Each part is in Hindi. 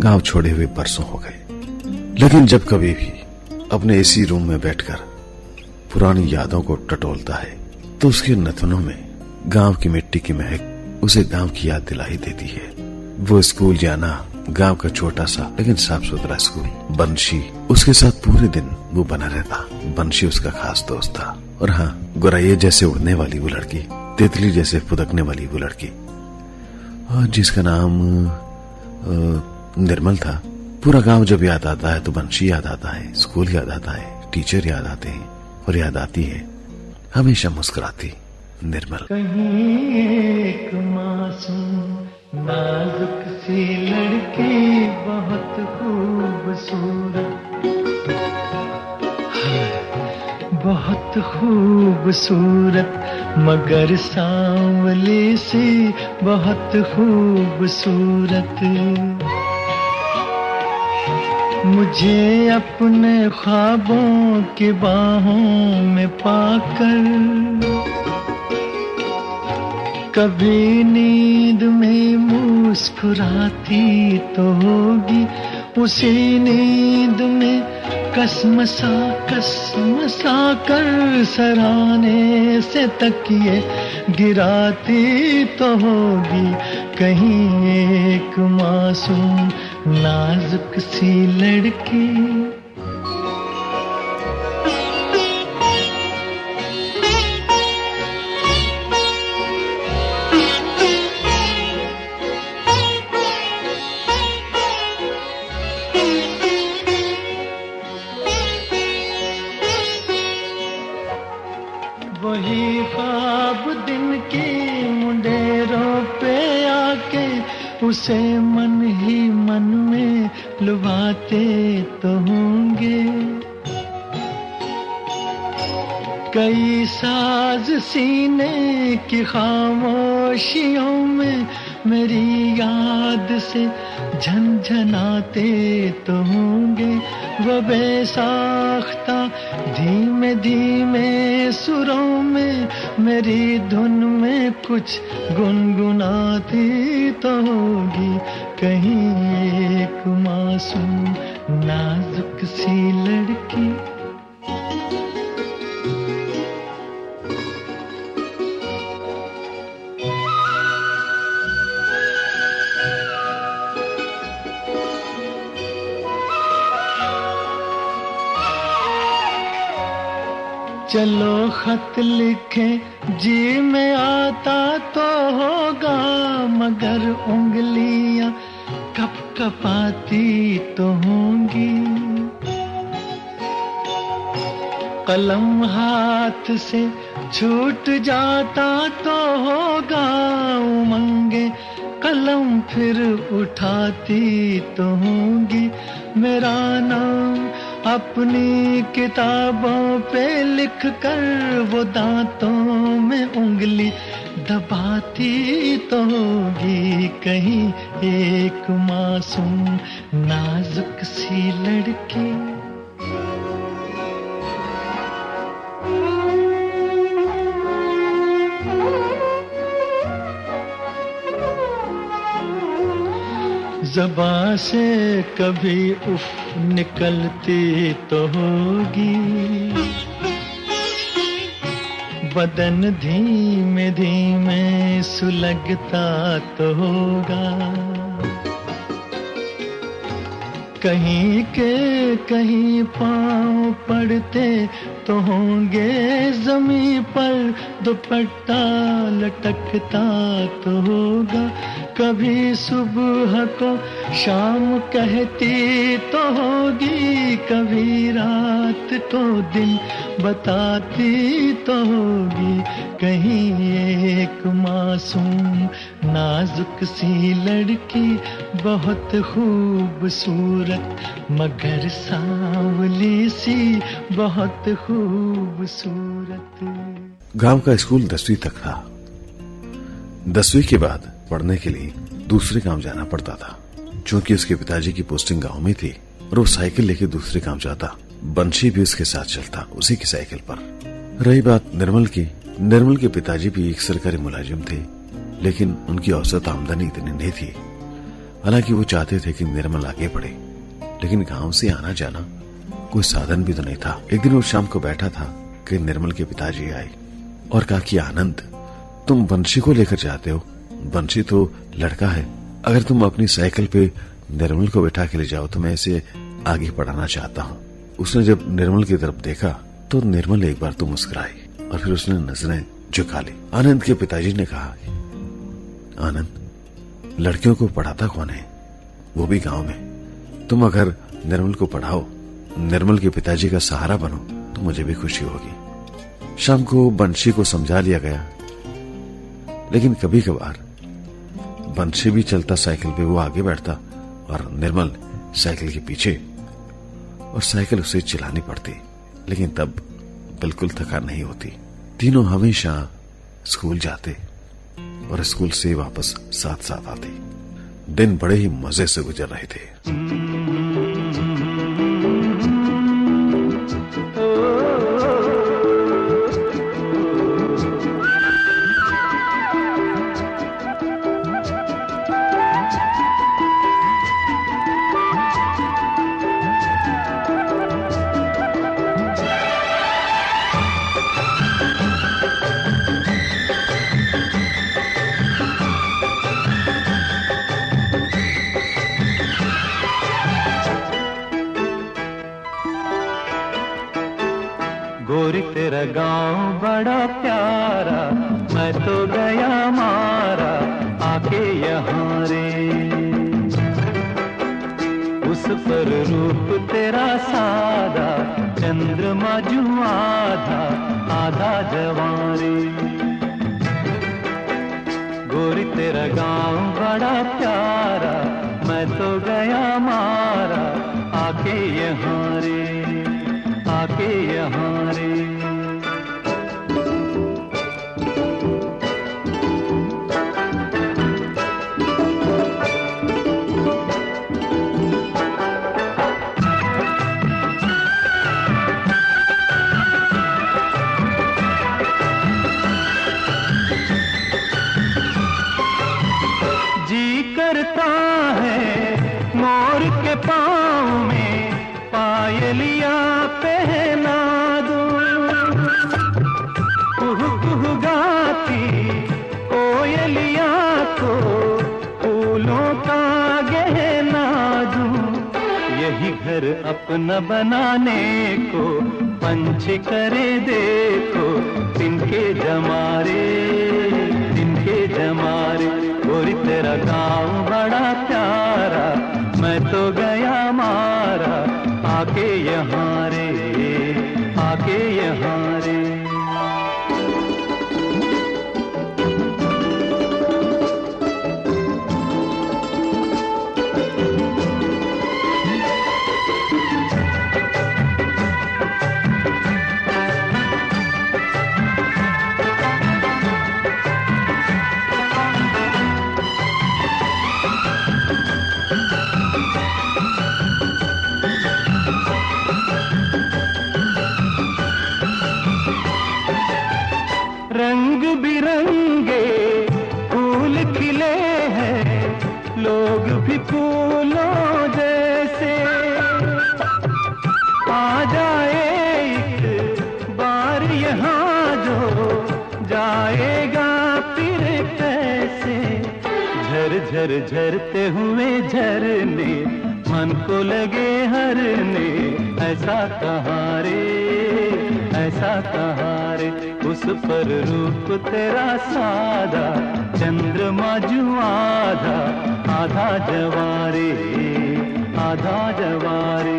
गांव छोड़े हुए बरसों हो गए, लेकिन जब कभी भी अपने एसी रूम में बैठकर पुरानी यादों को टटोलता है तो उसके नथनों में गांव की मिट्टी की महक उसे गांव की याद दिलाई देती है। वो स्कूल जाना, गांव का छोटा सा लेकिन साफ सुथरा स्कूल, बंशी उसके साथ पूरे दिन वो बना रहता। बंशी उसका खास दोस्त था। और हाँ, गोरैया जैसे उड़ने वाली वो लड़की, तितली जैसे फुदकने वाली वो लड़की, और जिसका नाम निर्मल था। पूरा गांव जब याद आता है तो बंशी याद आता है, स्कूल याद आता है, टीचर याद आते हैं, और याद आती है हमेशा मुस्कुराती निर्मल। कहीं एक मासूम नाजुक सी लड़की बहुत खूबसूरत, बहुत खूबसूरत, मगर सांवली सी बहुत खूबसूरत। मुझे अपने ख्वाबों की बाहों में पाकर कभी नींद में मुस्कुराती तो होगी, उसी नींद में कसमसा कर सराने से तकिए गिराती तो होगी। कहीं एक मासूम नाजुक सी लड़की। वही ख्वाब दिन की मुंडेरों पे आके उसे मन ही मन में लुभाते तो होंगे। कई साज सीने की खामोशियों में मेरी याद से झनझनाते तो होंगे। वो बेसाख्ता धीमे धीमे सुरों में मेरी धुन में कुछ गुनगुनाती तो होगी। कहीं एक मासूम नाजुक सी लड़की। चलो खत लिखे जी में आता तो होगा, मगर उंगलियां कप कपाती तो होंगी। कलम हाथ से छूट जाता तो होगा, उमंगे कलम फिर उठाती तो होंगी। मेरा नाम अपनी किताबों पे लिख कर वो दांतों में उंगली दबाती तो होगी। कहीं एक मासूम नाजुक सी लड़की। ज़बां से कभी उफ निकलती तो होगी, बदन धीमे धीमे सुलगता तो होगा। कहीं के कहीं पाँव पड़ते तो होंगे, ज़मीं पर दुपट्टा लटकता तो होगा। कभी सुबह को शाम कहती तो होगी, कभी रात को दिन बताती तो होगी। कहीं एक मासूम नाजुक सी लड़की बहुत खूबसूरत, मगर सांवली सी बहुत खूबसूरत। गांव का स्कूल 10वीं तक था। 10वीं के बाद पढ़ने के लिए दूसरे गांव जाना पड़ता था। चूंकि उसके पिताजी की पोस्टिंग गांव में थी और वो साइकिल लेके दूसरे गांव जाता, बंशी भी उसके साथ चलता उसी की साइकिल पर। रही बात निर्मल की, निर्मल के पिताजी भी एक सरकारी मुलाजिम थे, लेकिन उनकी औसत आमदनी इतनी नहीं थी। हालांकि वो चाहते थे कि निर्मल आगे बढ़े, लेकिन गांव से आना जाना कोई साधन भी तो नहीं था। एक दिन वो शाम को बैठा था कि निर्मल के पिताजी आए और कहा कि आनंद, तुम बंशी को लेकर जाते हो, बंशी तो लड़का है, अगर तुम अपनी साइकिल पे निर्मल को बैठा के ले जाओ तो मैं इसे आगे पढ़ाना चाहता हूँ। उसने जब निर्मल की तरफ देखा तो निर्मल एक बार तो मुस्कुराई और फिर उसने नजरें झुका ली। आनंद के पिताजी ने कहा, आनंद, लड़कियों को पढ़ाता कौन है, वो भी गांव में। तुम अगर निर्मल को पढ़ाओ, निर्मल के पिताजी का सहारा बनो तो मुझे भी खुशी होगी। शाम को बंशी को समझा लिया गया, लेकिन कभी कभार बंशी भी चलता साइकिल पे, वो आगे बैठता और निर्मल साइकिल के पीछे, और साइकिल उसे चलानी पड़ती, लेकिन तब बिल्कुल थकान नहीं होती। तीनों हमेशा स्कूल जाते और स्कूल से वापस साथ साथ आते। दिन बड़े ही मजे से गुजर रहे थे। गोरी तेरा गांव बड़ा प्यारा, मैं तो गया मारा आके यहाँ रे। उस पर रूप तेरा सादा, चंद्रमा जू आधा आधा जवां रे। गोरी तेरा गांव बड़ा प्यारा, मैं तो गया मारा आके यहाँ रे, आके यहाँ रे। जी करता है मोर के पाँव में पायलिया पहना दूं, कुहू कुहू गाती कोयलिया को फूलों का गहना दूं। यही घर अपना बनाने को पंछी करे देखो, तिनके जमारे, तिनके जमारे। गोरी तेरा गाँव बड़ा प्यारा, मैं तो गया मारा आके यहाँ रे, आके यहाँ रे। रंग बिरंगे फूल खिले हैं, लोग भी फूलों जैसे। आ जाए एक बार यहाँ जो, जाएगा फिर कैसे। झर झर झरते हुए झरने, मन को लगे हरने, ऐसा कहाँ रे, ऐसा कहाँ रे। उस पर रूप तेरा सादा, चंद्रमा जू आधा आधा जवारे, आधा जवारे।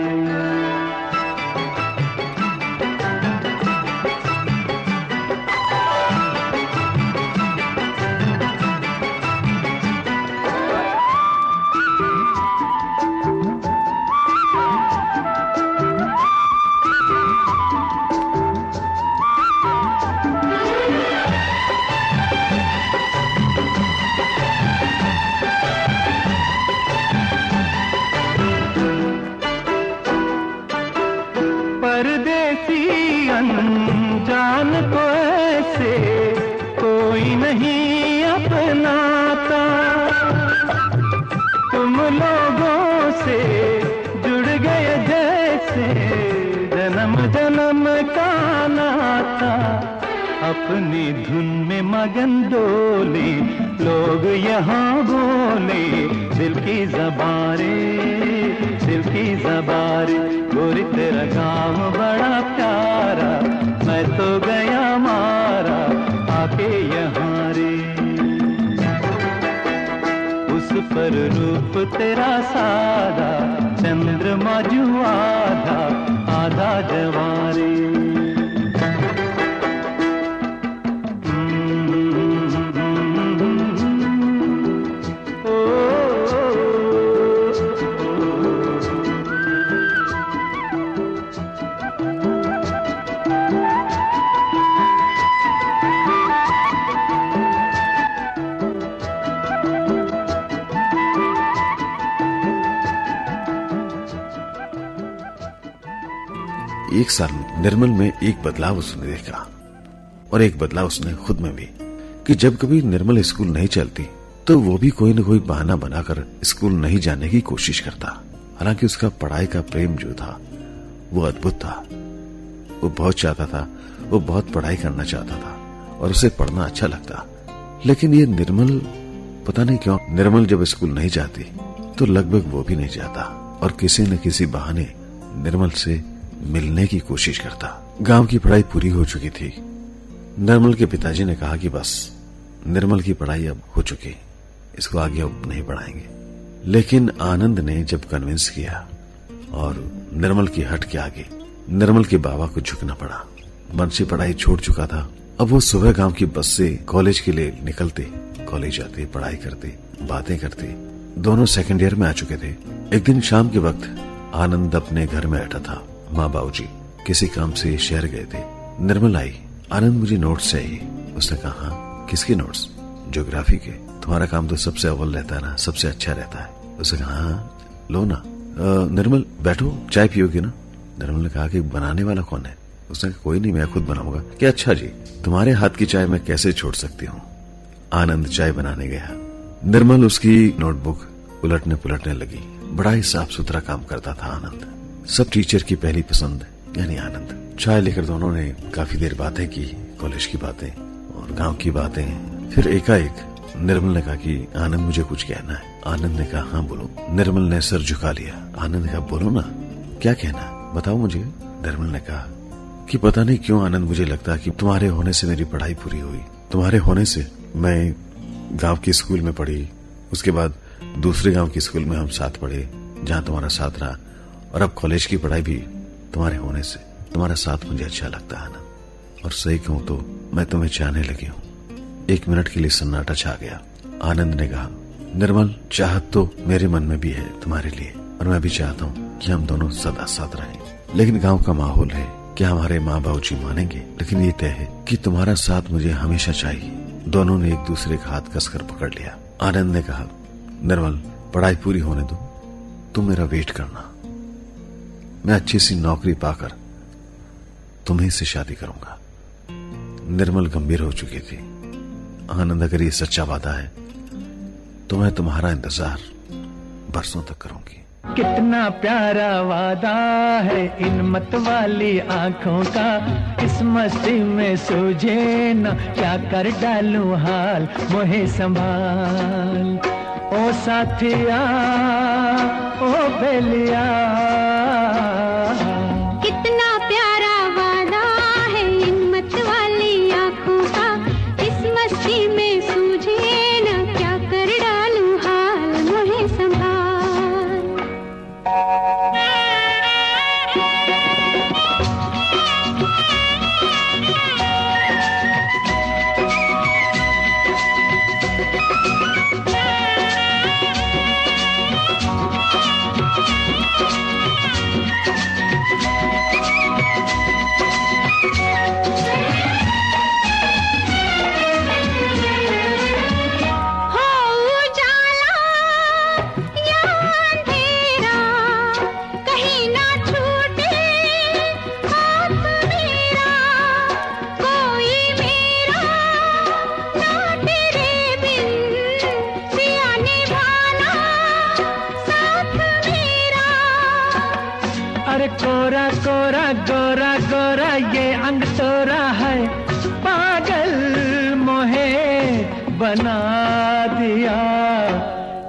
अपनी धुन में मगन डोले, लोग यहाँ बोले दिल की ज़बारे, दिल की ज़बारे। गोरी तेरा गाँव बड़ा प्यारा, मैं तो गया मारा आके यहाँ रे। उस पर रूप तेरा सादा, चंद्रमा जो आधा आधा जवारे। एक साल निर्मल में एक बदलाव उसने देखा, और एक बदलाव उसने खुद में भी, कि जब कभी निर्मल स्कूल नहीं चलती तो वो भी कोई न कोई बहाना बनाकर स्कूल नहीं जाने की कोशिश करता। हालांकि उसका पढ़ाई का प्रेम जो था वो अद्भुत था। वो बहुत चाहता था, वो बहुत पढ़ाई करना चाहता था और उसे पढ़ना अच्छा लगता। लेकिन ये निर्मल, पता नहीं क्यों, निर्मल जब स्कूल नहीं जाती तो लगभग वो भी नहीं जाता और किसी न किसी बहाने निर्मल से मिलने की कोशिश करता। गांव की पढ़ाई पूरी हो चुकी थी। निर्मल के पिताजी ने कहा कि बस निर्मल की पढ़ाई अब हो चुकी, इसको आगे अब नहीं पढ़ाएंगे। लेकिन आनंद ने जब कन्विंस किया और निर्मल की हट के आगे निर्मल के बाबा को झुकना पड़ा। बंशी पढ़ाई छोड़ चुका था। अब वो सुबह गांव की बस से कॉलेज के लिए निकलते, कॉलेज जाते, पढ़ाई करते, बातें करते। दोनों सेकेंड ईयर में आ चुके थे। एक दिन शाम के वक्त आनंद अपने घर में बैठा था। माँ बाबूजी किसी काम से शहर गए थे। निर्मल आई, आनंद मुझे नोट्स चाहिए। उसने कहा किसके नोट्स? ज्योग्राफी के। तुम्हारा काम तो सबसे अव्वल रहता है ना, सबसे अच्छा रहता है। उसने कहा हाँ लो ना। निर्मल बैठो, चाय पियोगे ना? निर्मल ने कहा कि बनाने वाला कौन है? उसने कहा कोई नहीं, मैं खुद बनाऊंगा। क्या अच्छा जी, तुम्हारे हाथ की चाय मैं कैसे छोड़ सकती हूँ। आनंद चाय बनाने गया। निर्मल उसकी नोटबुक उलटने पुलटने लगी। बड़ा ही साफ सुथरा काम करता था आनंद। सब टीचर की पहली पसंद यानी आनंद। चाय लेकर दोनों ने काफी देर बातें की, कॉलेज की बातें और गांव की बातें। फिर एकाएक निर्मल ने कहा कि आनंद मुझे कुछ कहना है। आनंद ने कहा हाँ बोलो। निर्मल ने सर झुका लिया। आनंद ने कहा बोलो ना, क्या कहना है बताओ मुझे। निर्मल ने कहा कि पता नहीं क्यों आनंद, मुझे लगता है कि तुम्हारे होने से मेरी पढ़ाई पूरी हुई। तुम्हारे होने से मैं गांव के स्कूल में पढ़ी, उसके बाद दूसरे गांव के स्कूल में हम साथ पढ़े जहां तुम्हारा साथ रहा, और अब कॉलेज की पढ़ाई भी तुम्हारे होने से तुम्हारा साथ मुझे अच्छा लगता है ना। और सही कहूं तो मैं तुम्हें चाहने लगी हूँ। 1 मिनट के लिए सन्नाटा छा गया। आनंद ने कहा निर्मल, चाहत तो मेरे मन में भी है तुम्हारे लिए, और मैं भी चाहता हूँ कि हम दोनों सदा साथ रहें। लेकिन गांव का माहौल है, क्या हमारे माँ बाबूजी मानेंगे? लेकिन ये तय है कि तुम्हारा साथ मुझे हमेशा चाहिए। दोनों ने एक दूसरे का हाथ कसकर पकड़ लिया। आनंद ने कहा निर्मल, पढ़ाई पूरी होने दो, तुम मेरा वेट करना। मैं अच्छी सी नौकरी पाकर तुम्हीं से शादी करूंगा। निर्मल गंभीर हो चुकी थी। आनंद, अगर ये सच्चा वादा है तो मैं तुम्हारा इंतजार बरसों तक करूंगी। कितना प्यारा वादा है इन मत वाली आंखों का, इस मस्ती में सूझे न क्या कर डालूं हाल, मोहे संभाल ओ साथिया ओ बेलिया। कितना प्यारा वादा है इन मत वाली आंखों का, इस मस्ती में सूझे न क्या कर डालूं हाल, मोहे संभाल। अरे कोरा कोरा गोरा गोरा ये अंग तोरा है, पागल बना दिया।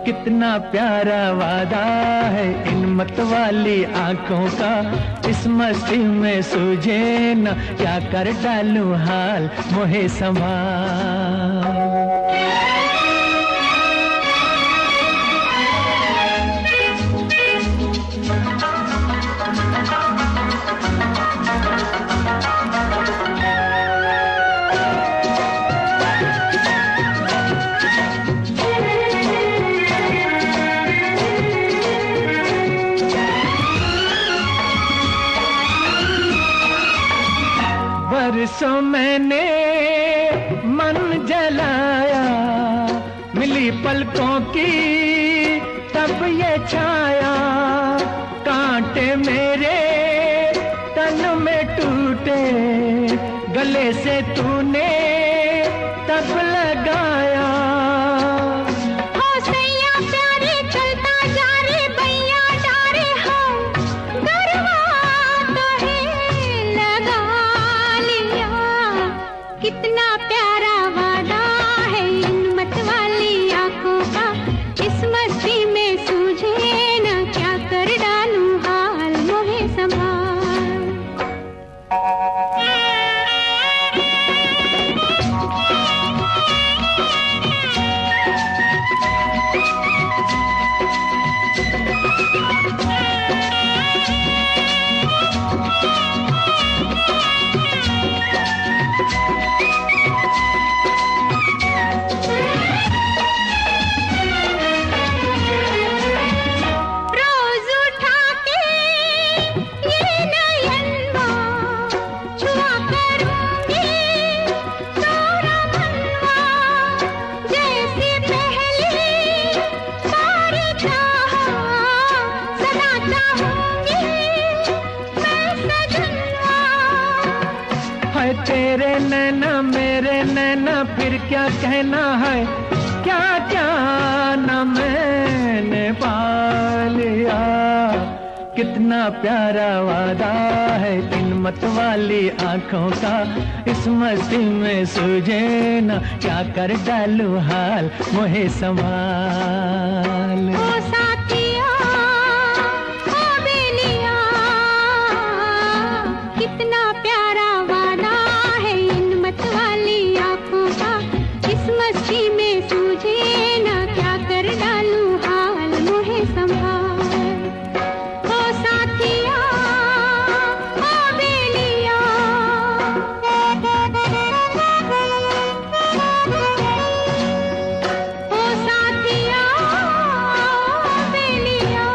कितना प्यारा वादा है इन मत वाली आंखों का, इस मस्ती में सूझे न क्या कर डालूं हाल मोहे संभाल। बरसों मैंने मन जलाया, मिली पलकों की तब ये छाया। कांटे मेरे तन में टूटे, गले से तूने तब लगाया। कितना प्यारा वादा है इन मत वाली आंखों का, इस मस्ती में सूझे न क्या कर डालूं हाल मोहे संभाल। तेरे नैना मेरे नैना फिर क्या कहना है, क्या क्या न मैंने पा लिया। कितना प्यारा वादा है इन मत वाली आंखों का, इस मस्ती में सूझे न क्या कर डालूं हाल मोहे संभाल। ओ साथिया ओ बेलिया, कितना प्यारा वादा है इन मत वाली आंखों का, इस मस्ती में सूझे न क्या कर डालूं हाल मोहे संभाल। ओ साथिया ओ बेलिया, ओ साथिया ओ बेलिया।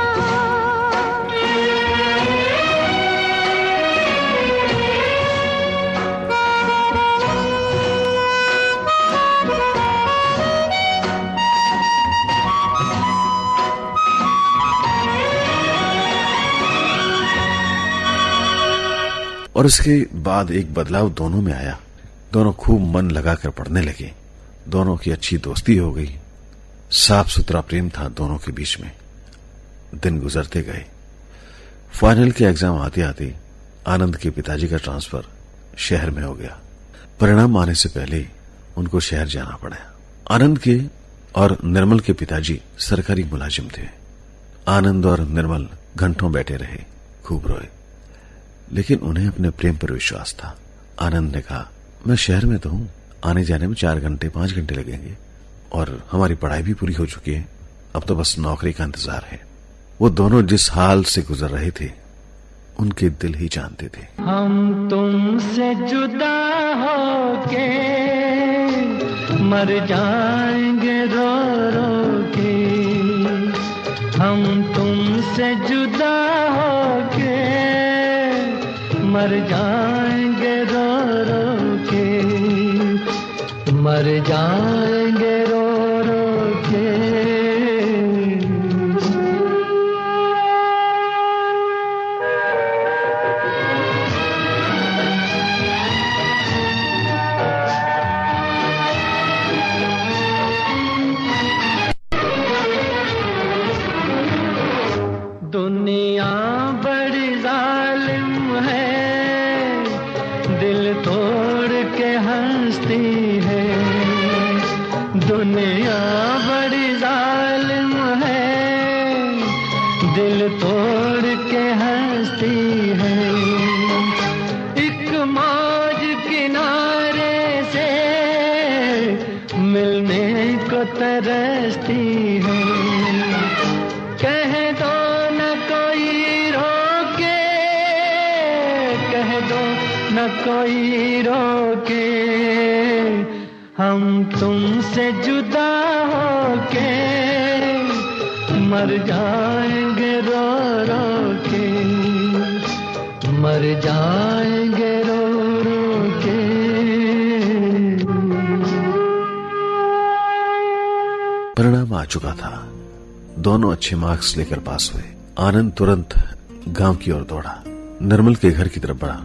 और उसके बाद एक बदलाव दोनों में आया। दोनों खूब मन लगाकर पढ़ने लगे, दोनों की अच्छी दोस्ती हो गई, साफ सुथरा प्रेम था दोनों के बीच में। दिन गुजरते गए। फाइनल के एग्जाम आते आते आनंद के पिताजी का ट्रांसफर शहर में हो गया। परिणाम आने से पहले उनको शहर जाना पड़ा। आनंद के और निर्मल के पिताजी सरकारी मुलाजिम थे। आनंद और निर्मल घंटों बैठे रहे, खूब रोए, लेकिन उन्हें अपने प्रेम पर विश्वास था। आनंद ने कहा, मैं शहर में तो हूं, आने जाने में 4 घंटे 5 घंटे लगेंगे और हमारी पढ़ाई भी पूरी हो चुकी है, अब तो बस नौकरी का इंतजार है। वो दोनों जिस हाल से गुजर रहे थे उनके दिल ही जानते थे। हम तुमसे जुदा होके मर जाएंगे रो रो के, हम तुमसे जुदा होके मर जाएंगे रो रो के, मर जाएंगे रो रो के। दुनिया बड़ी जालिम है, दिल तोड़ के हंसती है। दुनिया बड़ी जालिम है, दिल तोड़ के हंसती है। एक मौज किनारे से मिलने को तरसती है। कह दो न कोई रोके, कह दो न कोई रोके, हम तुमसे जुदा होके मर जाएंगे रो रो के, मर जाएंगे रो रो के। परिणाम आ चुका था। दोनों अच्छे मार्क्स लेकर पास हुए। आनंद तुरंत गांव की ओर दौड़ा, निर्मल के घर की तरफ बढ़ा,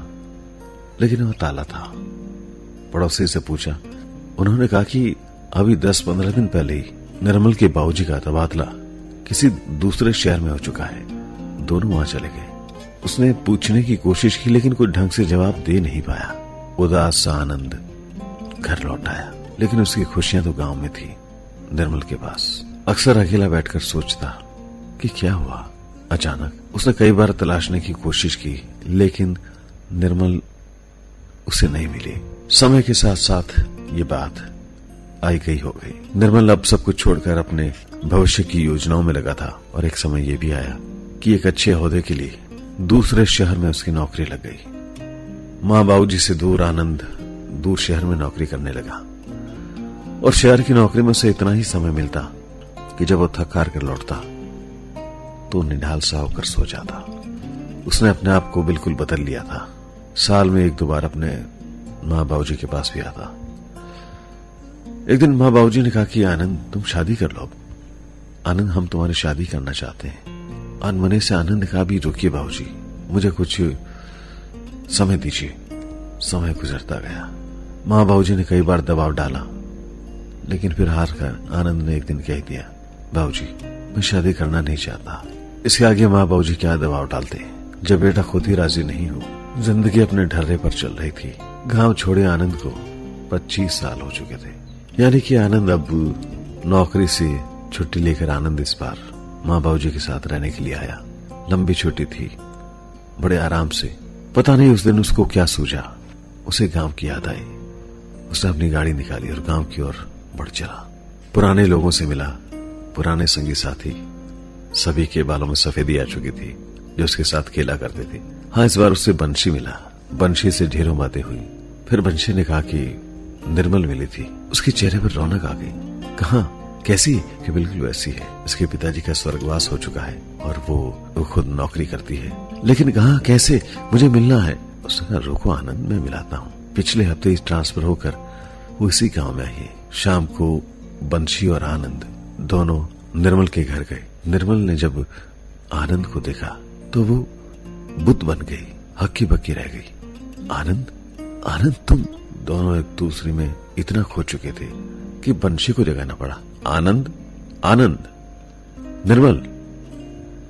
लेकिन वह ताला था। पड़ोसी से पूछा, उन्होंने कहा कि अभी 10-15 दिन पहले ही निर्मल के बाबूजी का तबादला किसी दूसरे शहर में हो चुका है। दोनों वहां चले गए। उसने पूछने की कोशिश की, लेकिन कोई ढंग से जवाब दे नहीं पाया। उदास सा आनंद घर लौट आया, लेकिन उसकी खुशियां तो गांव में थी, निर्मल के पास। अक्सर अकेला बैठकर सोचता कि क्या हुआ। अचानक उसने कई बार तलाशने की कोशिश की, लेकिन निर्मल उसे नहीं मिली। समय के साथ साथ ये बात आई गई हो गई। निर्मल अब सब कुछ छोड़कर अपने भविष्य की योजनाओं में लगा था, और एक समय यह भी आया कि एक अच्छे ओहदे के लिए दूसरे शहर में उसकी नौकरी लग गई। माँ बाबूजी से दूर आनंद दूर शहर में नौकरी करने लगा, और शहर की नौकरी में उसे इतना ही समय मिलता कि जब वो थक हार कर लौटता तो निढाल सा होकर सो जाता। उसने अपने आप को बिल्कुल बदल लिया था। साल में 1-2 बार अपने माँ बाबूजी के पास भी आता। एक दिन माँ बाबूजी ने कहा कि आनंद, तुम शादी कर लो। आनंद, हम तुम्हारी शादी करना चाहते हैं। अनमने से आनंद ने कहा, भी रुकिए बाबूजी, मुझे कुछ समय दीजिए। समय गुजरता गया। माँ बाबूजी ने कई बार दबाव डाला, लेकिन फिर हार कर आनंद ने एक दिन कह दिया, बाबूजी, मैं शादी करना नहीं चाहता। इसके आगे माँ बाबूजी क्या दबाव डालते, जब बेटा खुद ही राजी नहीं हो। जिंदगी अपने ढर्रे पर चल रही थी। गांव छोड़े आनंद को 25 साल हो चुके थे। यानी कि आनंद अब नौकरी से छुट्टी लेकर आनंद इस बार माँ बाबूजी के साथ रहने के लिए आया। लंबी छुट्टी थी, बड़े आराम से। पता नहीं उस दिन उसको क्या सूझा, उसे गांव की याद आई। उसने अपनी गाड़ी निकाली और गांव की ओर बढ़ चला। पुराने लोगों से मिला, पुराने संगी साथी, सभी के बालों में सफेदी आ चुकी थी जो उसके साथ खेला करते थे। हाँ, इस बार उससे बंशी मिला। बंशी से ढेरों बातें हुई। फिर बंशी ने कहा कि निर्मल मिली थी। उसके चेहरे पर रौनक आ गई। कहाँ, कैसी? कि बिल्कुल वैसी है। इसके पिताजी का स्वर्गवास हो चुका है और वो खुद नौकरी करती है। लेकिन कहाँ, कैसे? मुझे मिलना है। उसने कहा, रुको आनंद, मैं मिलाता हूँ। पिछले हफ्ते ही ट्रांसफर होकर वो इसी गांव में आई है। शाम को बंशी और आनंद दोनों निर्मल के घर गए। निर्मल ने जब आनंद को देखा तो वो बुत बन गई, हक्की बक्की रह गई। आनंद, आनंद, तुम? दोनों एक दूसरे में इतना खो चुके थे कि बंशी को जगाना पड़ा। आनंद, आनंद, निर्मल,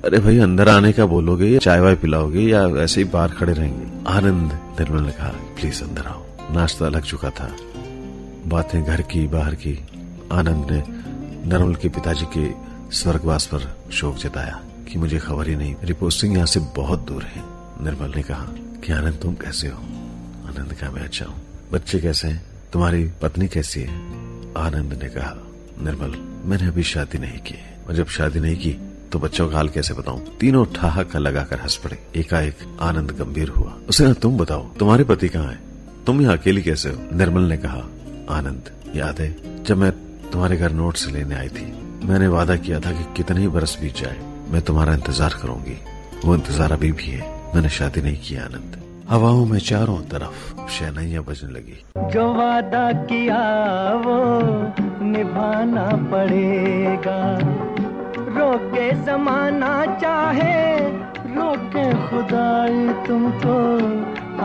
अरे भाई, अंदर आने का बोलोगे या चाय वाय पिलाओगे या ऐसे ही बाहर खड़े रहेंगे? आनंद, निर्मल ने कहा, प्लीज अंदर आओ। नाश्ता लग चुका था, बातें घर की बाहर की। आनंद ने निर्मल के पिताजी के स्वर्गवास पर शोक जताया कि मुझे खबर ही नहीं, मेरी पोस्टिंग यहाँ से बहुत दूर है। निर्मल ने कहा कि आनंद, तुम कैसे हो? आनंद ने कहा, मैं अच्छा हूँ। बच्चे कैसे हैं? तुम्हारी पत्नी कैसी है? आनंद ने कहा, निर्मल, मैंने अभी शादी नहीं की है, और जब शादी नहीं की तो बच्चों का हाल कैसे बताऊं? तीनों ठहाका लगाकर हंस पड़े। एकाएक आनंद गंभीर हुआ। उसने कहा, तुम बताओ, तुम्हारे पति कहाँ है? तुम यहाँ अकेली कैसे हो? निर्मल ने कहा, आनंद, याद है जब मैं तुम्हारे घर नोट्स लेने आई थी, मैंने वादा किया था कि कितने ही बरस बीत जाए मैं तुम्हारा इंतजार करूंगी। वो इंतजार अभी भी है। मैंने शादी नहीं की आनंद। हवाओं में चारों तरफ शहनाइयां बजने लगी। जो वादा किया वो निभाना पड़ेगा, रोके जमाना चाहे रोके खुदाई, तुमको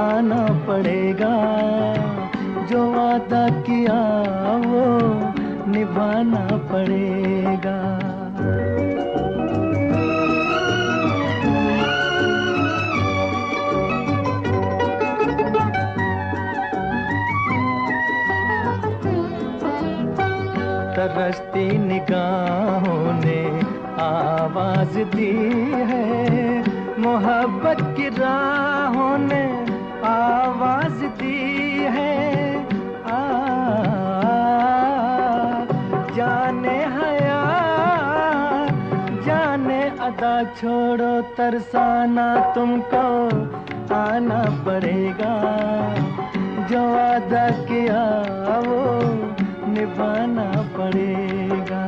आना पड़ेगा। जो वादा किया वो निभाना पड़ेगा। आवाज दी है, मोहब्बत की राहों ने आवाज दी है। जाने हया जाने अदा छोड़ो तरसाना तुमको आना पड़ेगा, जो वादा किया वो निभाना पड़ेगा।